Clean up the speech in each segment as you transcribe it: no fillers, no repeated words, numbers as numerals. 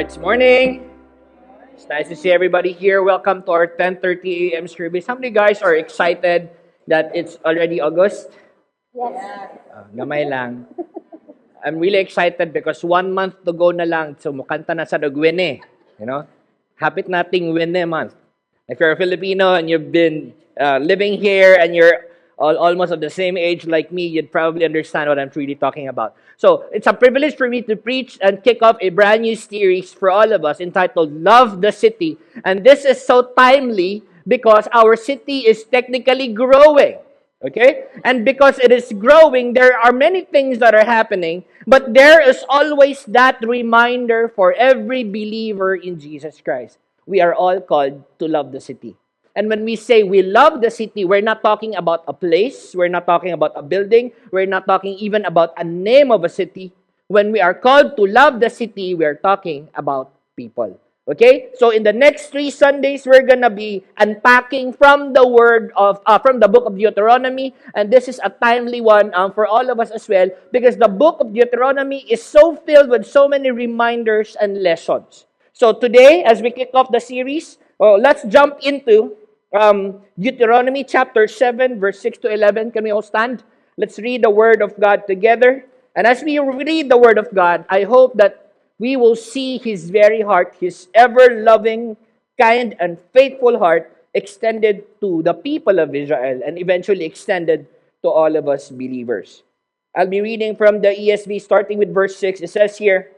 It's morning. It's nice to see everybody here. Welcome to our 10:30 a.m. service. How many guys are excited that it's already August? Gamay lang. I'm really excited because 1 month to go na lang. So, mukanta na sa Dugwene. You know? Hapit nating Wene month. If you're a Filipino and you've been living here and you're almost of the same age like me, you'd probably understand what I'm really talking about. So, it's a privilege for me to preach and kick off a brand new series for all of us entitled Love the City. And this is so timely because our city is technically growing. Okay? And because it is growing, there are many things that are happening, but there is always that reminder for every believer in Jesus Christ. We are all called to love the city. And when we say we love the city, we're not talking about a place, we're not talking about a building, we're not talking even about a name of a city. When we are called to love the city, we're talking about people. Okay? So in the next 3 Sundays, we're gonna be unpacking from the from the book of Deuteronomy, and this is a timely one for all of us as well, because the book of Deuteronomy is so filled with so many reminders and lessons. So today, as we kick off the series, let's jump into Deuteronomy chapter 7, verse 6 to 11. Can we all stand? Let's read the Word of God together. And as we read the Word of God, I hope that we will see His very heart, His ever-loving, kind, and faithful heart extended to the people of Israel and eventually extended to all of us believers. I'll be reading from the ESV starting with verse 6. It says here,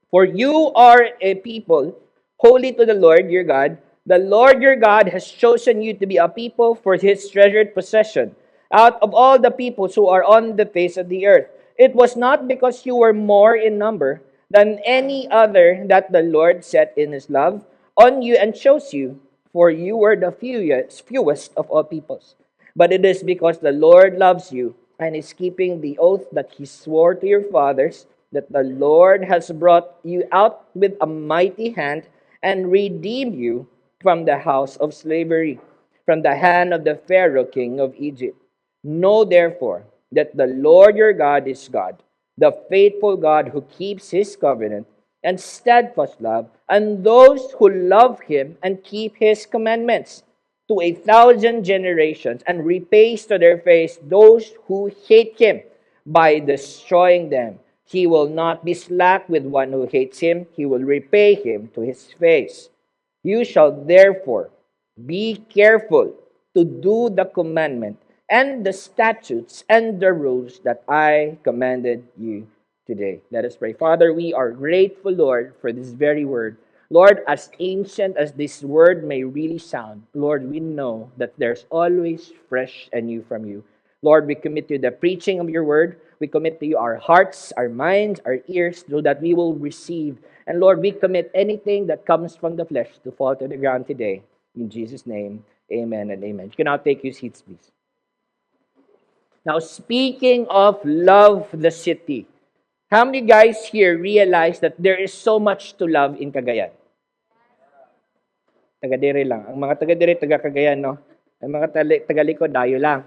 "For you are a people holy to the Lord your God. The Lord your God has chosen you to be a people for His treasured possession out of all the peoples who are on the face of the earth. It was not because you were more in number than any other that the Lord set in His love on you and chose you, for you were the fewest of all peoples. But it is because the Lord loves you and is keeping the oath that He swore to your fathers, that the Lord has brought you out with a mighty hand and redeemed you from the house of slavery, from the hand of the Pharaoh king of Egypt. Know therefore that the Lord your God is God, the faithful God who keeps His covenant and steadfast love, and those who love Him and keep His commandments to 1,000 generations, and repays to their face those who hate Him by destroying them. He will not be slack with one who hates Him. He will repay him to his face. You shall therefore be careful to do the commandment and the statutes and the rules that I commanded you today." Let us pray. Father, we are grateful, Lord, for this very word. Lord, as ancient as this word may really sound, Lord, we know that there's always fresh and new from you. Lord, we commit to the preaching of your word. We commit to you our hearts, our minds, our ears, so that we will receive. And Lord, we commit anything that comes from the flesh to fall to the ground today. In Jesus' name, amen and amen. You can now take your seats, please. Now, speaking of love the city, how many guys here realize that there is so much to love in Cagayan? Taga-dire lang. Ang mga taga-dire, taga-Cagayan, no? Ang mga taga-Liko, dayo lang.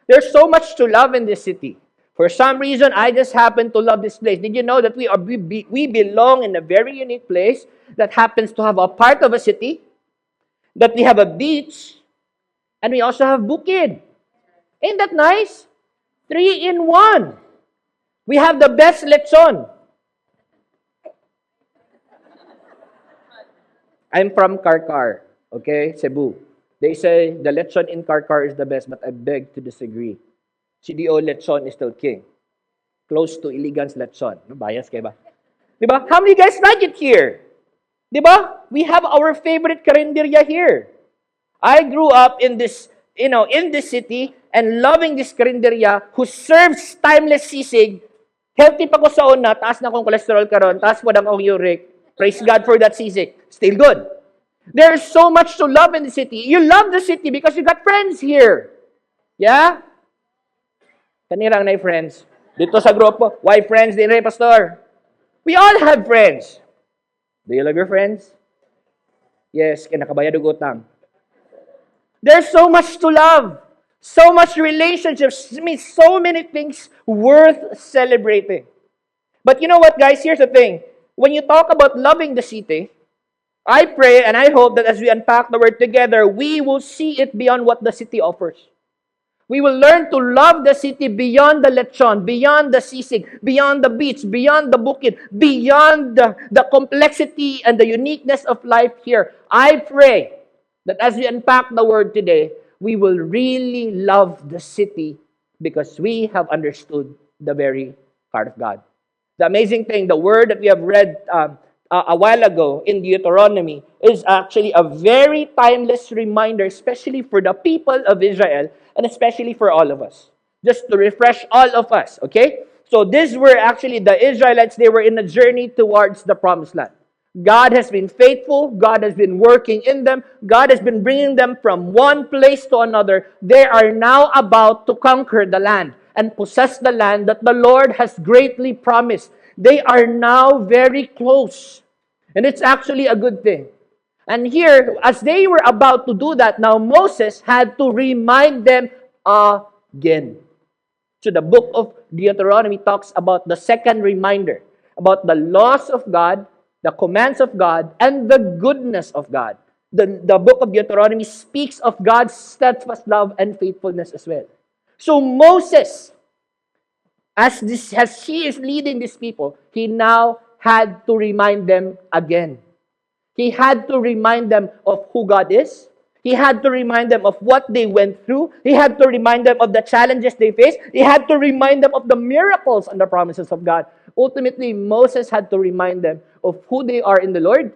There's so much to love in this city. For some reason, I just happen to love this place. Did you know that we belong in a very unique place that happens to have a part of a city, that we have a beach, and we also have bukid? Ain't that nice? 3 in 1. We have the best lechon. I'm from Karkar, okay, Cebu. They say the lechon in Karkar is the best, but I beg to disagree. CDO lechon is still king. Close to Iligan's lechon. Bias kayo ba? Diba? How many guys like it here? Diba? We have our favorite karinderya here. I grew up in this, in this city and loving this karinderya who serves timeless sisig. Healthy pa ko sa una, taas na akong cholesterol karon, taas po na akong uric. Praise God for that sisig. Still good. There's so much to love in the city. You love the city because you got friends here. Yeah? Kanirang na friends. Dito sa grupo, why friends din rin, Pastor? We all have friends. Do you love your friends? Yes, kaya nakabayad og utang. There's so much to love. So much relationships. I mean, so many things worth celebrating. But you know what, guys? Here's the thing. when you talk about loving the city, I pray and I hope that as we unpack the word together, we will see it beyond what the city offers. We will learn to love the city beyond the lechon, beyond the sisig, beyond the beach, beyond the bukid, beyond the complexity and the uniqueness of life here. I pray that as we unpack the word today, we will really love the city because we have understood the very heart of God. The amazing thing, the word that we have read a while ago in Deuteronomy is actually a very timeless reminder, especially for the people of Israel and especially for all of us. Just to refresh all of us, okay? So these were actually the Israelites, they were in a journey towards the promised land. God has been faithful. God has been working in them. God has been bringing them from one place to another. They are now about to conquer the land and possess the land that the Lord has greatly promised. They are now very close. And it's actually a good thing. And here, as they were about to do that, now Moses had to remind them again. So the book of Deuteronomy talks about the second reminder, about the laws of God, the commands of God, and the goodness of God. The book of Deuteronomy speaks of God's steadfast love and faithfulness as well. So Moses, as he is leading these people, he now had to remind them again. He had to remind them of who God is. He had to remind them of what they went through. He had to remind them of the challenges they faced. He had to remind them of the miracles and the promises of God. Ultimately, Moses had to remind them of who they are in the Lord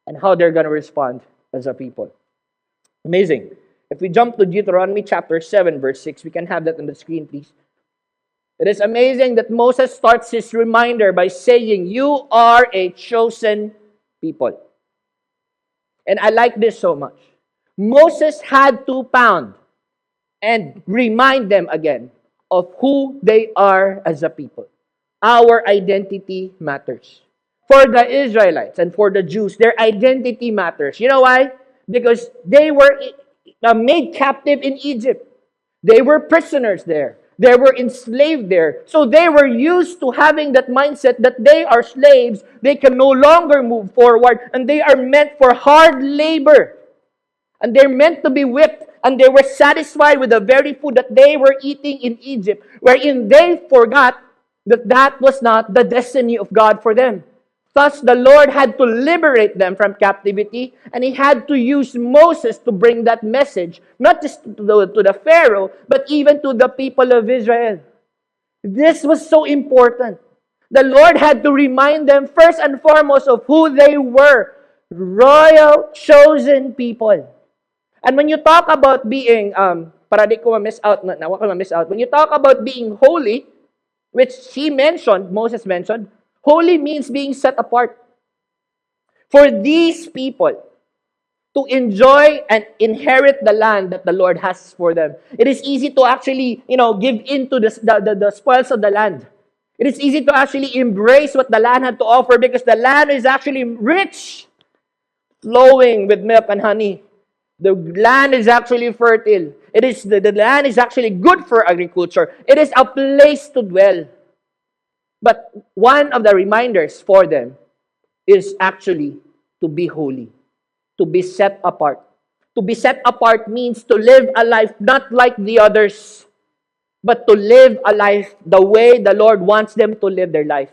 and how they're going to respond as a people. Amazing. If we jump to Deuteronomy chapter 7, verse 6, we can have that on the screen, please. It is amazing that Moses starts his reminder by saying, "You are a chosen people." And I like this so much. Moses had to pound and remind them again of who they are as a people. Our identity matters. For the Israelites and for the Jews, their identity matters. You know why? Because they were made captive in Egypt. They were prisoners there. They were enslaved there. So they were used to having that mindset that they are slaves. They can no longer move forward. And they are meant for hard labor. And they're meant to be whipped. And they were satisfied with the very food that they were eating in Egypt, wherein they forgot that that was not the destiny of God for them. Thus, the Lord had to liberate them from captivity, and He had to use Moses to bring that message, not just to the Pharaoh, but even to the people of Israel. This was so important. The Lord had to remind them first and foremost of who they were, royal, chosen people. And when you talk about being, para di ko ma-miss out, nawa ko ma-miss out, when you talk about being holy, which Moses mentioned, holy means being set apart. For these people to enjoy and inherit the land that the Lord has for them, it is easy to actually, give in to the spoils of the land. It is easy to actually embrace what the land had to offer because the land is actually rich, flowing with milk and honey. The land is actually fertile. The land is actually good for agriculture. It is a place to dwell. But one of the reminders for them is actually to be holy, to be set apart. To be set apart means to live a life not like the others, but to live a life the way the Lord wants them to live their life.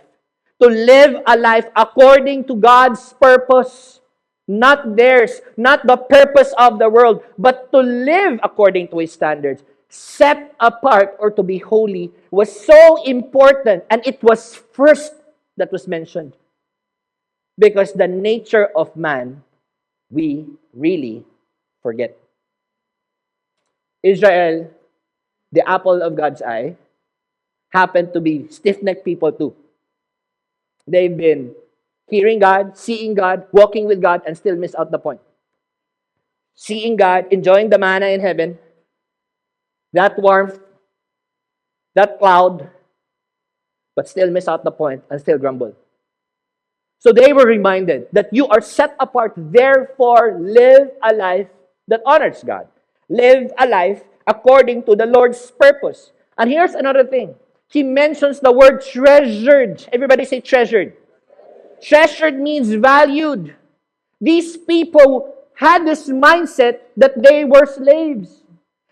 To live a life according to God's purpose, not theirs, not the purpose of the world, but to live according to His standards. Set apart or to be holy was so important, and it was first that was mentioned. Because the nature of man, we really forget. Israel, the apple of God's eye, happened to be stiff-necked people too. They've been hearing God, seeing God, walking with God, and still miss out the point. Seeing God, enjoying the manna in heaven, that warmth, that cloud, but still miss out the point and still grumble. So they were reminded that you are set apart, therefore live a life that honors God. Live a life according to the Lord's purpose. And here's another thing. He mentions the word treasured. Everybody say treasured. Treasured means valued. These people had this mindset that they were slaves.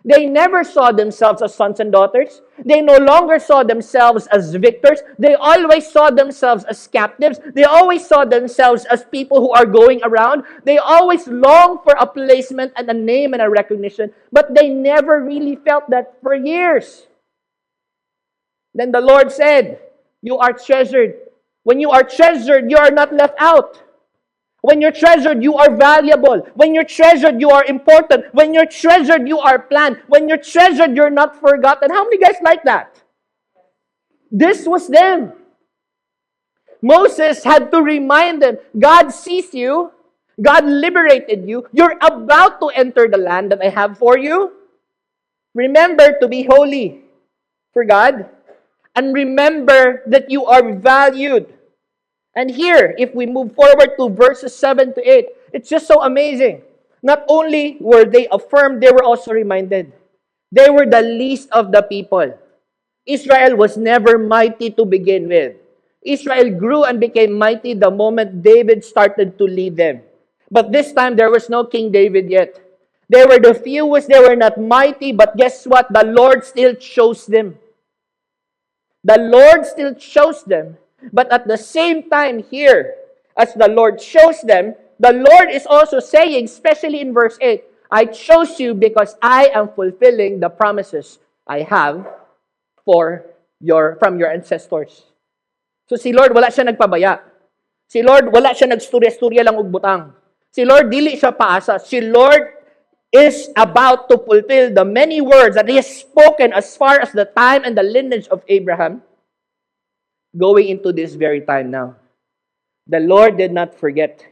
They never saw themselves as sons and daughters. They no longer saw themselves as victors. They always saw themselves as captives. They always saw themselves as people who are going around. They always longed for a placement and a name and a recognition, but they never really felt that for years. Then the Lord said, "You are treasured." When you are treasured, you are not left out. When you're treasured, you are valuable. When you're treasured, you are important. When you're treasured, you are planned. When you're treasured, you're not forgotten. How many guys like that? This was them. Moses had to remind them, God sees you. God liberated you. You're about to enter the land that I have for you. Remember to be holy for God. And remember that you are valued. And here, if we move forward to verses 7 to 8, it's just so amazing. Not only were they affirmed, they were also reminded. They were the least of the people. Israel was never mighty to begin with. Israel grew and became mighty the moment David started to lead them. But this time, there was no King David yet. They were the fewest, they were not mighty, but guess what? The Lord still chose them. The Lord still chose them. But at the same time here, as the Lord chose them, the Lord is also saying, especially in verse 8, I chose you because I am fulfilling the promises I have from your ancestors. So si Lord, wala siya nagpabaya. Si Lord, wala siya nagsturya-sturya lang og butang. Si Lord, dili siya paasa. Si Lord is about to fulfill the many words that He has spoken as far as the time and the lineage of Abraham, going into this very time now. The Lord did not forget.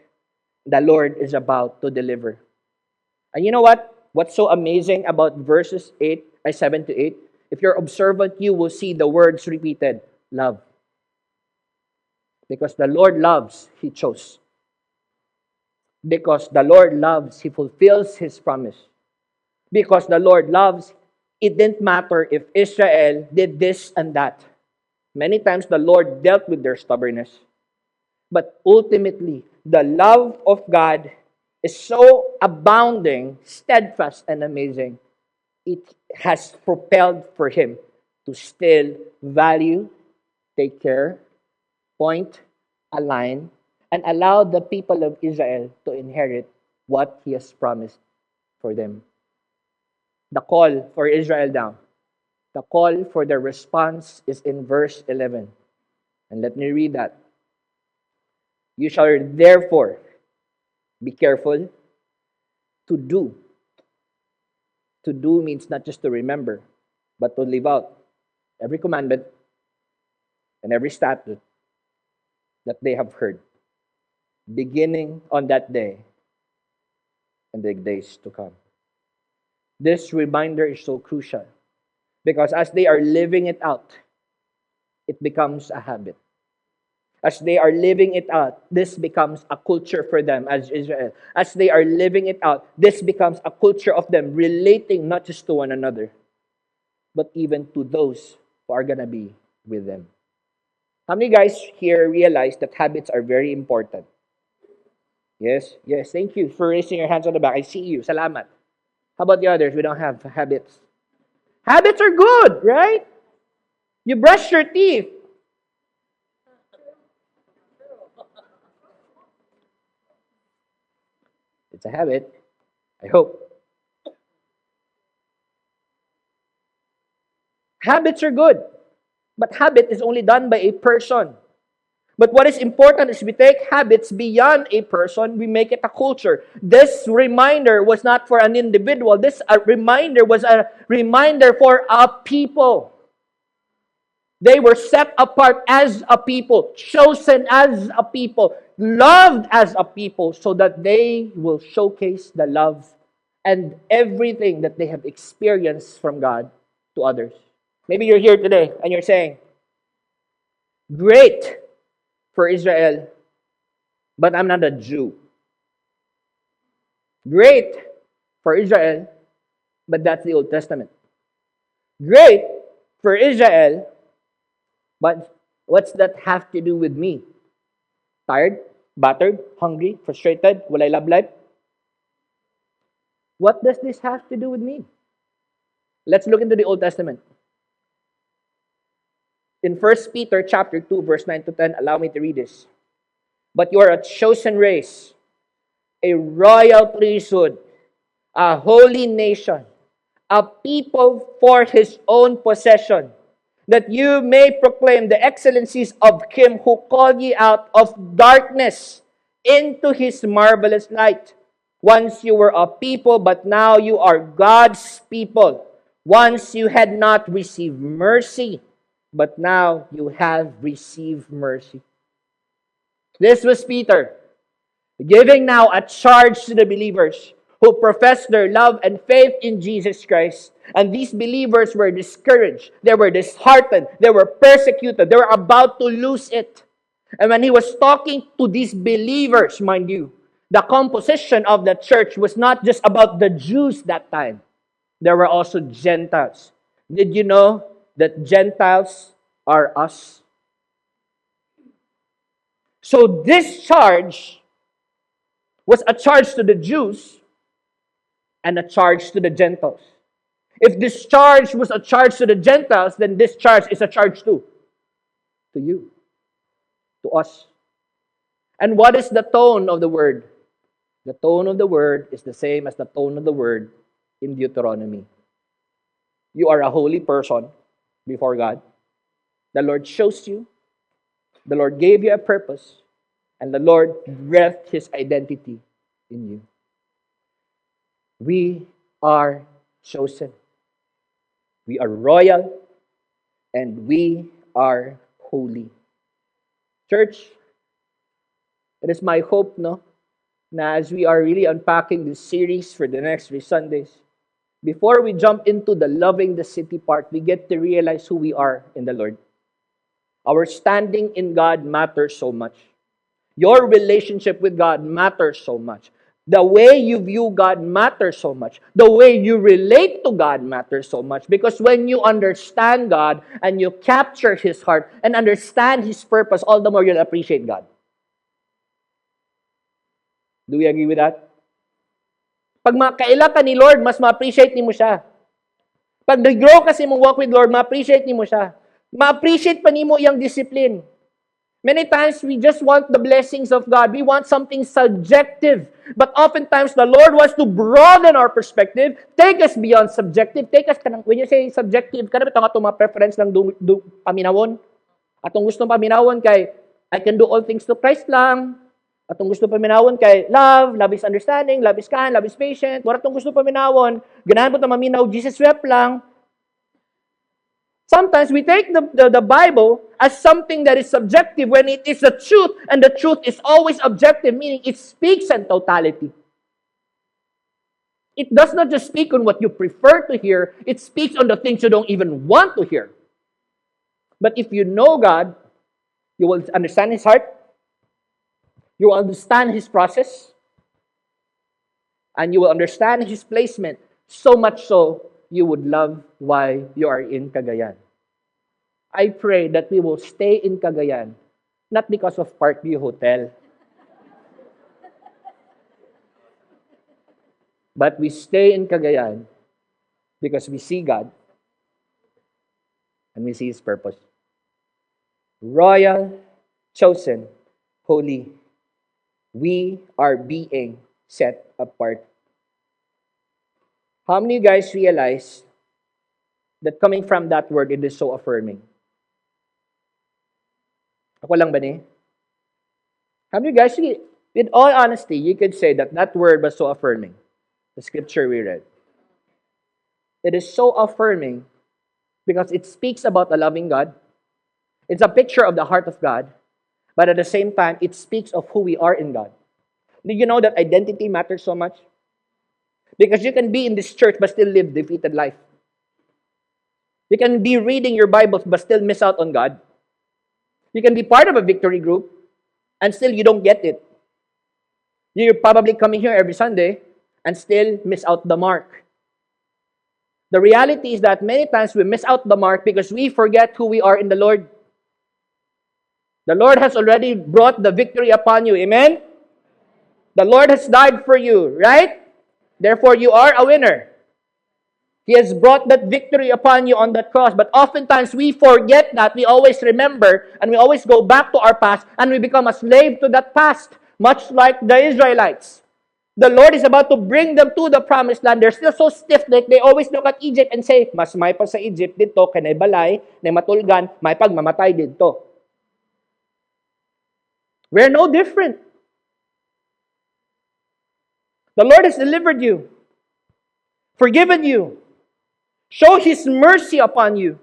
The Lord is about to deliver. And you know what? What's so amazing about verses 7 to 8? If you're observant, you will see the words repeated. Love. Because the Lord loves, He chose. Because the Lord loves, He fulfills His promise. Because the Lord loves, it didn't matter if Israel did this and that. Many times the Lord dealt with their stubbornness. But ultimately, the love of God is so abounding, steadfast, and amazing. It has propelled for Him to still value, take care, point, align, and allow the people of Israel to inherit what He has promised for them. The call for Israel now. The call for the response is in verse 11. And let me read that. You shall therefore be careful to do. To do means not just to remember, but to live out every commandment and every statute that they have heard, beginning on that day and the days to come. This reminder is so crucial because as they are living it out, it becomes a habit. As they are living it out, this becomes a culture for them as Israel. As they are living it out, this becomes a culture of them relating not just to one another, but even to those who are going to be with them. How many guys here realize that habits are very important? Yes? Yes, thank you for raising your hands on the back. I see you. Salamat. How about the others? We don't have habits. Habits are good, right? You brush your teeth. It's a habit. I hope. Habits are good. But habit is only done by a person. But what is important is we take habits beyond a person, we make it a culture. This reminder was not for an individual. This reminder was a reminder for a people. They were set apart as a people, chosen as a people, loved as a people, so that they will showcase the love and everything that they have experienced from God to others. Maybe you're here today and you're saying, great for Israel, but I'm not a Jew. Great for Israel, but that's the Old Testament. Great for Israel, but what's that have to do with me? Tired? Battered? Hungry? Frustrated? Walay love life? What does this have to do with me? Let's look into the Old Testament. In 1 Peter chapter 2, verse 9 to 10, allow me to read this. But you are a chosen race, a royal priesthood, a holy nation, a people for his own possession, that you may proclaim the excellencies of him who called you out of darkness into his marvelous light. Once you were a people, but now you are God's people. Once you had not received mercy, but now you have received mercy. This was Peter, giving now a charge to the believers who profess their love and faith in Jesus Christ. And these believers were discouraged. They were disheartened. They were persecuted. They were about to lose it. And when he was talking to these believers, mind you, the composition of the church was not just about the Jews that time. There were also Gentiles. Did you know that Gentiles are us? So this charge was a charge to the Jews and a charge to the Gentiles. If this charge was a charge to the Gentiles, then this charge is a charge to you, to us. And what is the tone of the word? The tone of the word is the same as the tone of the word in Deuteronomy. You are a holy person before God. The Lord chose you. The Lord gave you a purpose. And the Lord breathed his identity in you. We are chosen. We are royal. And we are holy. Church, it is my hope, na as we are really unpacking this series for the next 3 Sundays, before we jump into the loving the city part, we get to realize who we are in the Lord. Our standing in God matters so much. Your relationship with God matters so much. The way you view God matters so much. The way you relate to God matters so much. Because when you understand God and you capture His heart and understand His purpose, all the more you'll appreciate God. Do we agree with that? Pag makaila ka ni Lord, mas ma-appreciate ni mo siya. Pag nag-grow kasi mong walk with Lord, ma-appreciate ni mo siya. Ma-appreciate pa ni mo yung discipline. Many times, we just want the blessings of God. We want something subjective. But oftentimes, the Lord wants to broaden our perspective, take us beyond subjective. Take us, when you say subjective, kanang ito nga ito mga preference ng paminawon. Atong gustong paminawon kay, I can do all things to Christ lang. Atong gusto paminawon kay love is understanding, love is kind, love is patient. Wala atong gusto paminawon, ganahan po ta maminaw, Jesus wept lang. Sometimes we take the Bible as something that is subjective when it is the truth, and the truth is always objective, meaning it speaks in totality. It does not just speak on what you prefer to hear, it speaks on the things you don't even want to hear. But if you know God, you will understand His heart, you will understand His process, and you will understand His placement, so much so, you would love why you are in Cagayan. I pray that we will stay in Cagayan, not because of Parkview Hotel, but we stay in Cagayan because we see God and we see His purpose. Royal, chosen, holy. We are being set apart. How many of you guys realize that coming from that word, it is so affirming? Ako lang ba ni? How many of you guys, with all honesty, you could say that that word was so affirming. The scripture we read. It is so affirming because it speaks about a loving God. It's a picture of the heart of God. But at the same time, it speaks of who we are in God. Did you know that identity matters so much? Because you can be in this church but still live defeated life. You can be reading your Bible but still miss out on God. You can be part of a victory group and still you don't get it. You're probably coming here every Sunday and still miss out the mark. The reality is that many times we miss out the mark because we forget who we are in the Lord. The Lord has already brought the victory upon you. Amen? The Lord has died for you, right? Therefore, you are a winner. He has brought that victory upon you on that cross. But oftentimes, we forget that. We always remember, and we always go back to our past, and we become a slave to that past, much like the Israelites. The Lord is about to bring them to the promised land. They're still so stiff-necked. They always look at Egypt and say, mas may pa sa Egypt dito, kanay balay, na matulgan, may pagmamatay dito. We're no different. The Lord has delivered you, forgiven you, show His mercy upon you.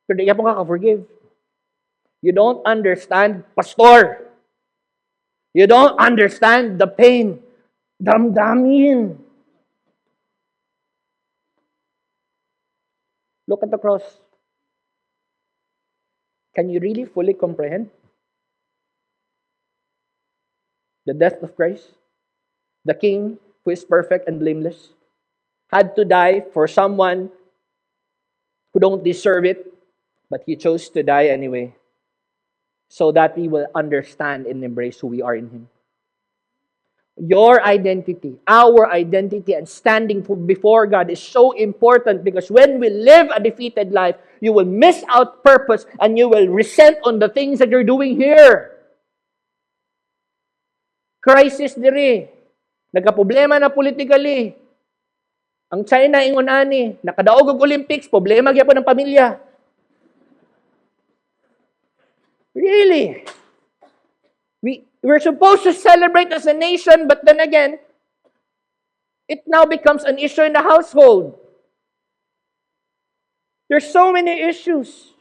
Pero di ka po forgive. You don't understand, pastor. You don't understand the pain. Damdamin. Look at the cross. Can you really fully comprehend the death of Christ? The King, who is perfect and blameless, had to die for someone who don't deserve it, but He chose to die anyway, so that we will understand and embrace who we are in Him. Your identity, our identity, and standing before God is so important, because when we live a defeated life, you will miss out purpose and you will resent on the things that you're doing here. Crisis diri. Nagka-problema na politically. Ang China ingon ani, nakadaog og Olympics, problema gyapon ng pamilya. Really? We're supposed to celebrate as a nation, but then again, it now becomes an issue in the household. There's so many issues.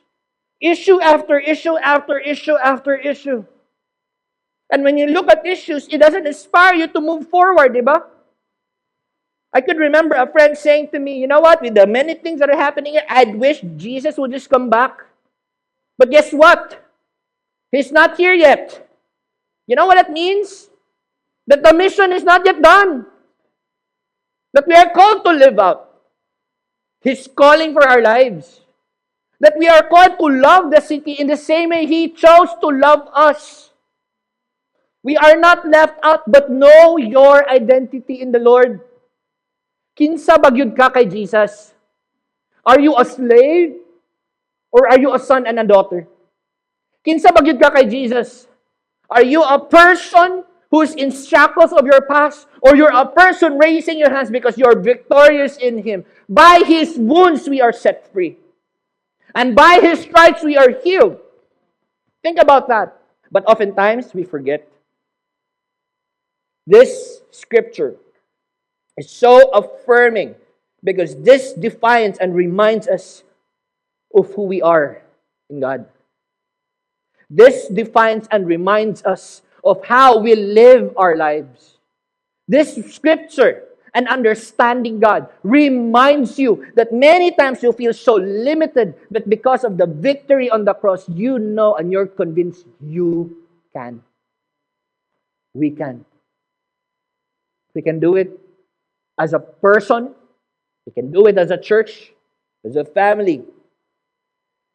Issue after issue after issue after issue. And when you look at issues, it doesn't inspire you to move forward, diba? I could remember a friend saying to me, you know what, with the many things that are happening here, I'd wish Jesus would just come back. But guess what? He's not here yet. You know what that means? That the mission is not yet done. That we are called to live out His calling for our lives. That we are called to love the city in the same way He chose to love us. We are not left out, but know your identity in the Lord. Kinsa bagyud ka kay Jesus? Are you a slave? Or are you a son and a daughter? Kinsa bagyud ka kay Jesus? Are you a person who's in shackles of your past? Or you're a person raising your hands because you're victorious in Him? By His wounds we are set free. And by His stripes we are healed. Think about that. But oftentimes we forget. This scripture is so affirming because this defines and reminds us of who we are in God. This defines and reminds us of how we live our lives. This scripture and understanding God reminds you that many times you feel so limited, but because of the victory on the cross, you know and you're convinced you can. We can. We can do it as a person. We can do it as a church, as a family.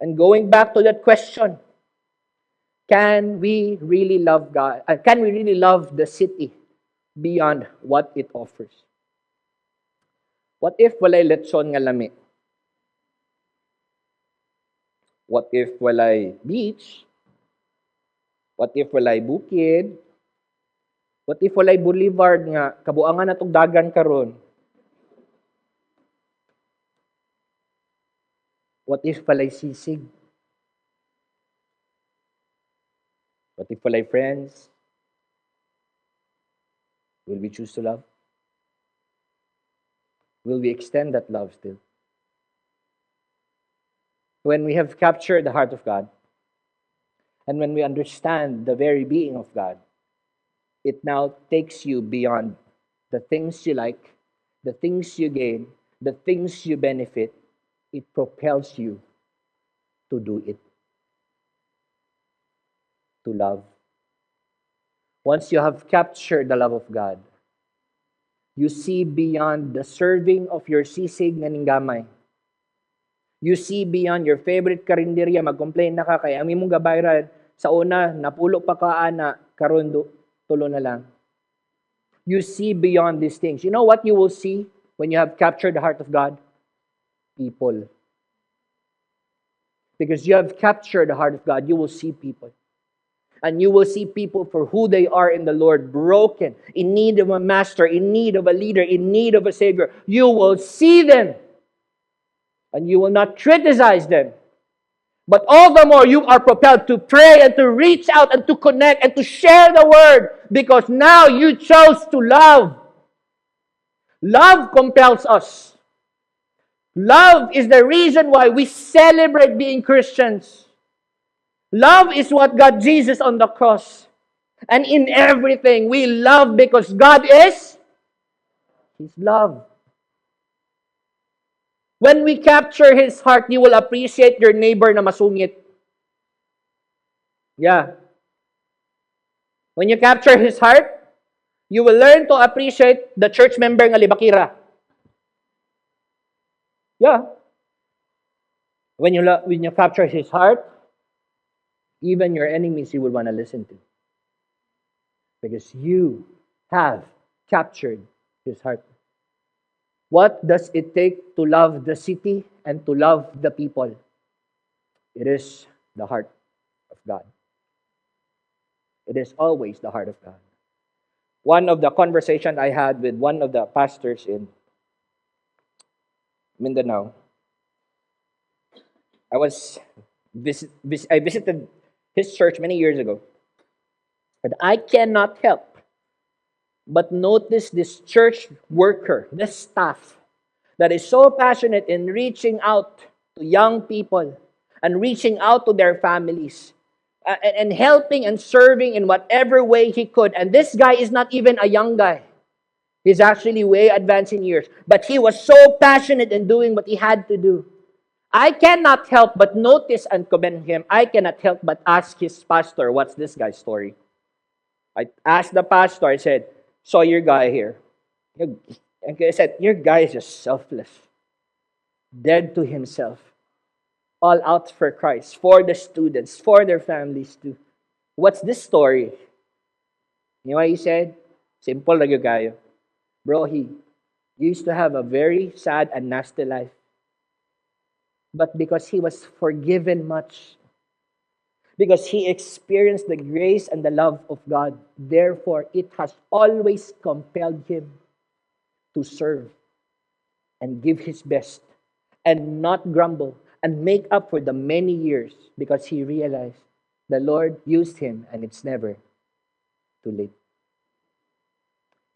And going back to that question, can we really love God? Can we really love the city beyond what it offers? What if walay lechon nga lami? What if walay beach? What if walay bukid? What if walay boulevard nga kabuangan natong dagan karon? What if walay sisig? What if walay friends? Will we choose to love? Will we extend that love still? When we have captured the heart of God, and when we understand the very being of God, it now takes you beyond the things you like, the things you gain, the things you benefit. It propels you to do it, to love. Once you have captured the love of God, you see beyond the serving of your sisig nga ninggamay. You see beyond your favorite karinderya, mag-complain na ka, kaya ang imong gabayran, sa una, napulo pa ka, ana, karon tulo na lang. You see beyond these things. You know what you will see when you have captured the heart of God? People. Because you have captured the heart of God, you will see people. And you will see people for who they are in the Lord, broken, in need of a master, in need of a leader, in need of a savior. You will see them. And you will not criticize them. But all the more you are propelled to pray and to reach out and to connect and to share the word, because now you chose to love. Love compels us. Love is the reason why we celebrate being Christians. Love is what got Jesus on the cross. And in everything, we love because God is His love. When we capture His heart, you will appreciate your neighbor na masungit. Yeah. When you capture His heart, you will learn to appreciate the church member nga libakira. Yeah. When you capture His heart, even your enemies you will want to listen to. Because you have captured His heart. What does it take to love the city and to love the people? It is the heart of God. It is always the heart of God. One of the conversations I had with one of the pastors in Mindanao, I visited his church many years ago. And I cannot help but notice this church worker, this staff, that is so passionate in reaching out to young people and reaching out to their families and helping and serving in whatever way he could. And this guy is not even a young guy. He's actually way advanced in years. But he was so passionate in doing what he had to do. I cannot help but notice and commend him. I cannot help but ask his pastor, what's this guy's story? I asked the pastor, I said, saw your guy here. And I said, your guy is just selfless. Dead to himself. All out for Christ, for the students, for their families too. What's this story? You know what he said? Simple lang yung guy. Bro, he used to have a very sad and nasty life. But because he was forgiven much, because he experienced the grace and the love of God, therefore it has always compelled him to serve and give his best and not grumble and make up for the many years, because he realized the Lord used him and it's never too late.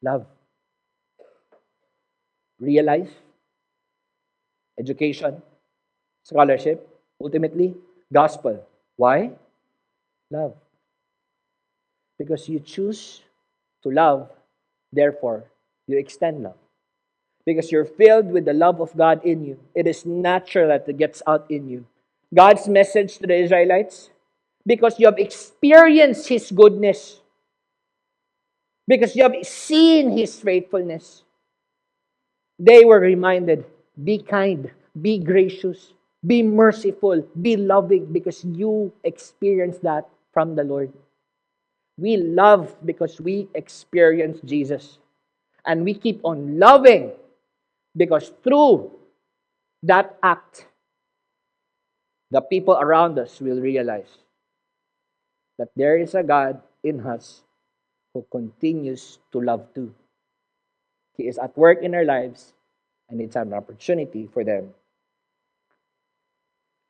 Love. Real life, education, scholarship, ultimately, gospel. Why? Love. Because you choose to love, therefore, you extend love. Because you're filled with the love of God in you. It is natural that it gets out in you. God's message to the Israelites, because you have experienced His goodness. Because you have seen His faithfulness. They were reminded, be kind, be gracious, be merciful, be loving, because you experienced that from the Lord. We love because we experience Jesus. And we keep on loving because through that act, the people around us will realize that there is a God in us who continues to love too. He is at work in our lives, and it's an opportunity for them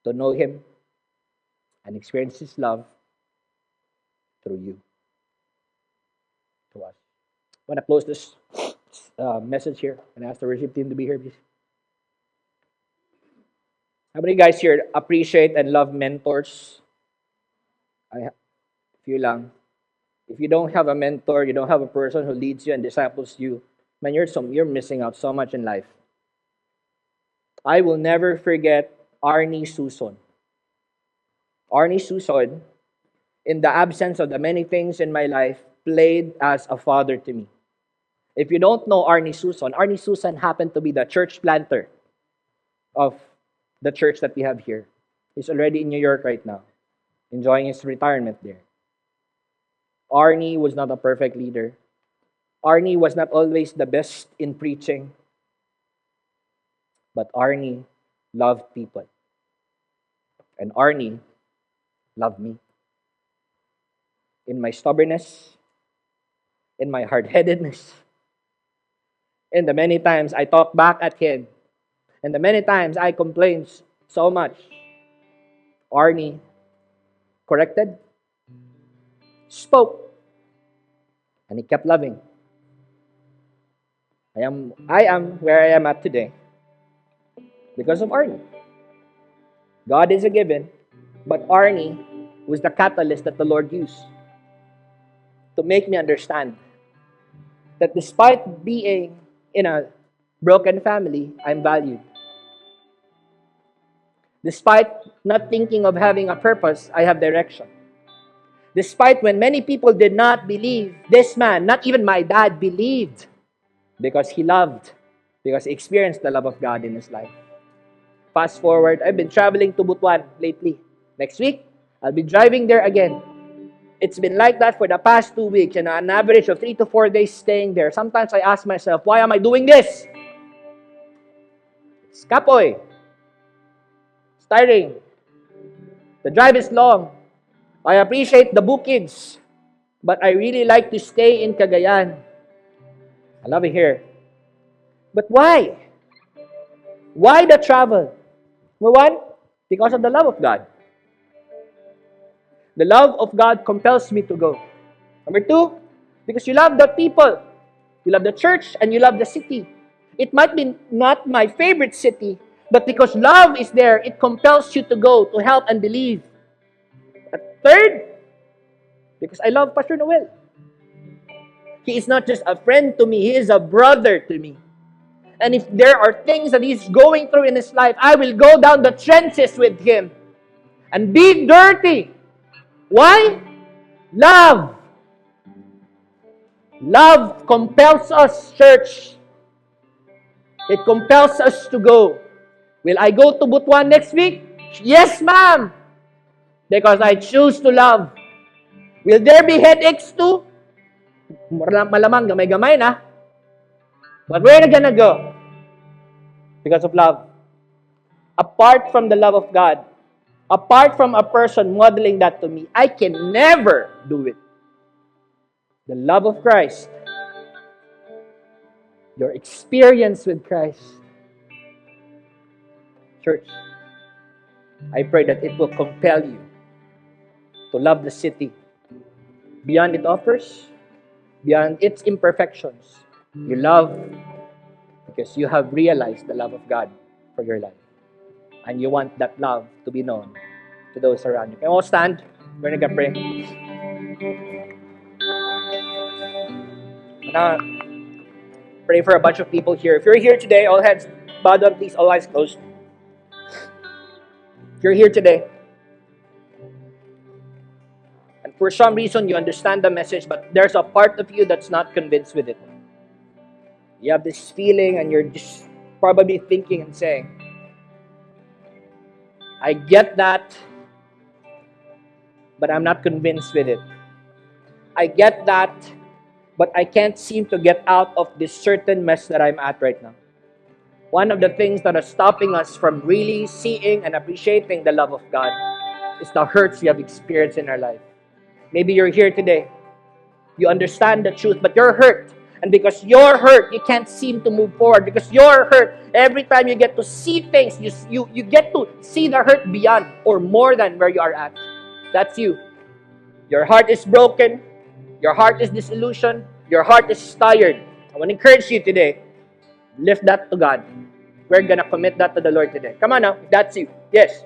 to know Him and experience His love through you, to us. I want to close this message here and ask the worship team to be here, please. How many guys here appreciate and love mentors? Few lang. If you don't have a mentor, you don't have a person who leads you and disciples you, man, you're missing out so much in life. I will never forget Arnie Suson. Arnie Suson, in the absence of the many things in my life, played as a father to me. If you don't know Arnie Suson happened to be the church planter of the church that we have here. He's already in New York right now, enjoying his retirement there. Arnie was not a perfect leader. Arnie was not always the best in preaching. But Arnie loved people. And Arnie loved me. In my stubbornness, in my hard-headedness, in the many times I talked back at him, and the many times I complained so much, Arnie corrected, spoke, and he kept loving. I am where I am at today because of Arnie. God is a given, but Arnie was the catalyst that the Lord used to make me understand that despite being in a broken family, I'm valued. Despite not thinking of having a purpose, I have direction. Despite when many people did not believe, this man, not even my dad, believed because he loved, because he experienced the love of God in his life. Fast forward, I've been traveling to Butuan lately. Next week, I'll be driving there again. It's been like that for the past 2 weeks, and an average of 3 to 4 days staying there. Sometimes I ask myself, why am I doing this? It's kapoy. It's tiring. The drive is long. I appreciate the Bukids, but I really like to stay in Cagayan. I love it here. But why? Why the travel? Number one, because of the love of God. The love of God compels me to go. Number two, because you love the people. You love the church and you love the city. It might be not my favorite city, but because love is there, it compels you to go, to help and believe. Third, because I love Pastor Noel. He is not just a friend to me, he is a brother to me. And if there are things that he's going through in his life, I will go down the trenches with him and be dirty. Why? Love. Love compels us, church. It compels us to go. Will I go to Butuan next week? Yes, ma'am. Because I choose to love. Will there be headaches too? Malamang gamay-gamay na. But we're gonna go. Because of love. Apart from the love of God, apart from a person modeling that to me, I can never do it. The love of Christ, your experience with Christ. Church, I pray that it will compel you to love the city beyond its offers, beyond its imperfections. You love because you have realized the love of God for your life. And you want that love to be known to those around you. Can we all stand? We're going to pray. I'm going to pray for a bunch of people here. If you're here today, all heads bowed down, please, all eyes closed. If you're here today, and for some reason you understand the message, but there's a part of you that's not convinced with it. You have this feeling and you're just probably thinking and saying, I get that, but I'm not convinced with it. I get that, but I can't seem to get out of this certain mess that I'm at right now. One of the things that are stopping us from really seeing and appreciating the love of God is the hurts we have experienced in our life. Maybe you're here today. You understand the truth, but you're hurt. And because you're hurt, you can't seem to move forward. Because you're hurt, every time you get to see things, you get to see the hurt beyond or more than where you are at. That's you. Your heart is broken. Your heart is disillusioned. Your heart is tired. I want to encourage you today. Lift that to God. We're going to commit that to the Lord today. Come on now. If that's you. Yes.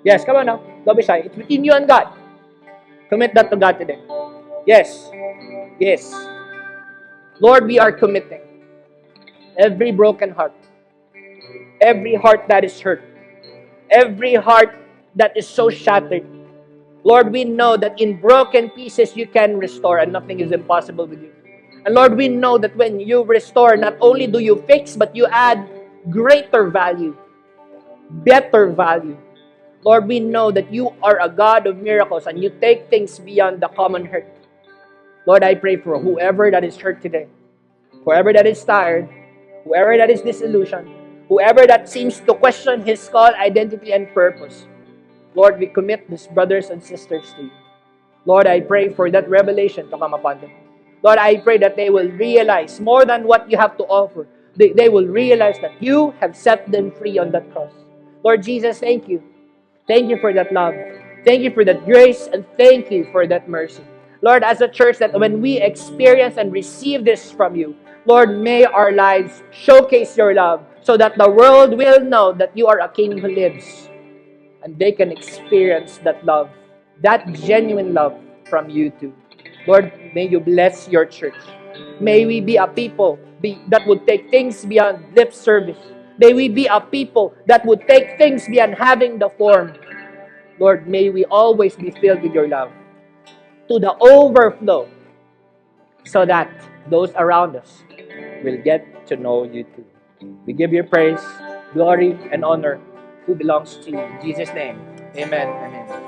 Yes, come on now. Don't be shy. It's between you and God. Commit that to God today. Yes. Yes. Lord, we are committing every broken heart, every heart that is hurt, every heart that is so shattered. Lord, we know that in broken pieces you can restore and nothing is impossible with you. And Lord, we know that when you restore, not only do you fix, but you add greater value. better value. Lord, we know that you are a God of miracles and you take things beyond the common hurt. Lord, I pray for whoever that is hurt today, whoever that is tired, whoever that is disillusioned, whoever that seems to question his call, identity, and purpose. Lord, we commit these brothers and sisters to you. Lord, I pray for that revelation to come upon them. Lord, I pray that they will realize more than what you have to offer. They will realize that you have set them free on that cross. Lord Jesus, thank you. Thank you for that love. Thank you for that grace, and thank you for that mercy. Lord, as a church, that when we experience and receive this from you, Lord, may our lives showcase your love so that the world will know that you are a King who lives, and they can experience that love, that genuine love from you too. Lord, may you bless your church. May we be a people that would take things beyond lip service. May we be a people that would take things beyond having the form. Lord, may we always be filled with your love to the overflow so that those around us will get to know you too. We give you praise, glory, and honor who belongs to you. In Jesus' name, amen. Amen.